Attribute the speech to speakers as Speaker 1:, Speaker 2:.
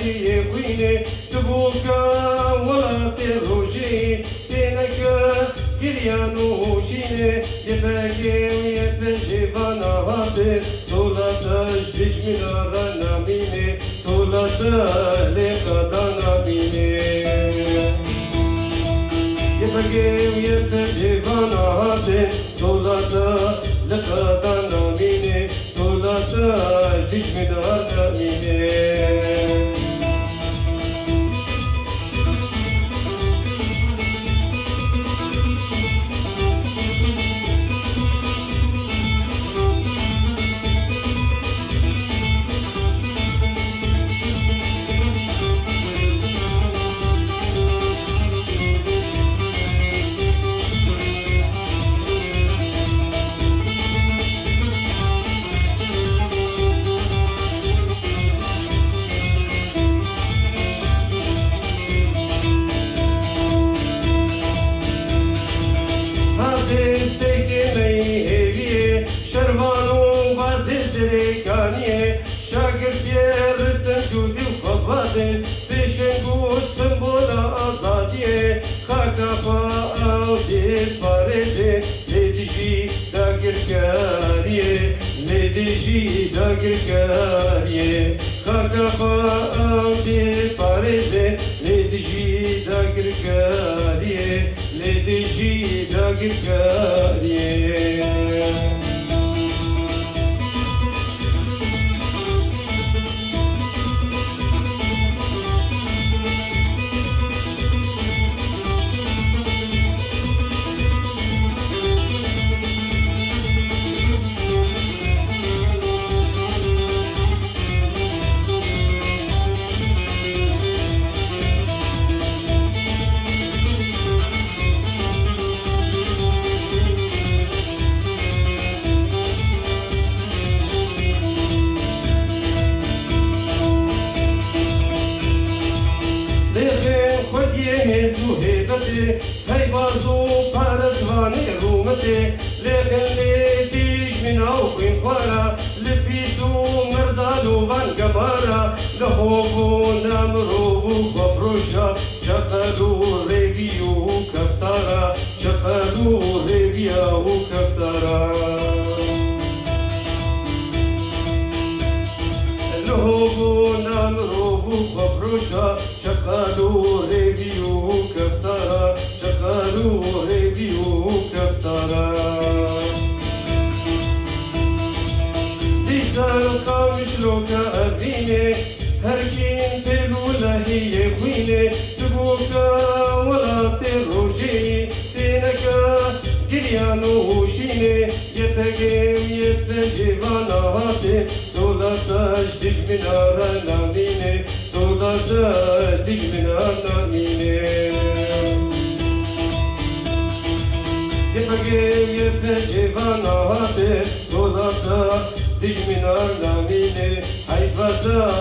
Speaker 1: هي خويني تبوكا ولا تروجي تينكا كريانو شيني يباكي ويتجي فانا هاتي طولا تجدش من رانا ميني طولا تهلق دانا ميني يباكي ويتجي فانا هاتي طولا تهلق دانا ميني طولا تجدش من رانا ميني پیشن بود سمبولا آزادیه خاکا پا او دل پارزه لیدیجی داگر کاریه لیدیجی داگر کاریه خاکا پا او دل پارزه لیدیجی داگر کاریه لیدیجی داگر کاریه هاي بازو بارزواني رومتي لكن ليتيش من اوقين خوارا لبيسو مردالو وان قمارا لهوبو نامروبو خفروشا شقلو ريفيو كفتارا شقلو ريفيو كفتارا لهوبو نامروبو خفروشا شقلو ريفيو كفتارا شقلو ريفيو كفتارا ديسان قامش لوكا أبيني هركين تلولا هي خويني تبوكا ولا تروجي تينكا كريانو شيني يتقيم يتجيبانا هاتي دولا تجدج من رانا ميني دولا تجدج من رانا ميني يتقيم يتجيبانا هاتي دولا تجدج من رانا ميني حيفتا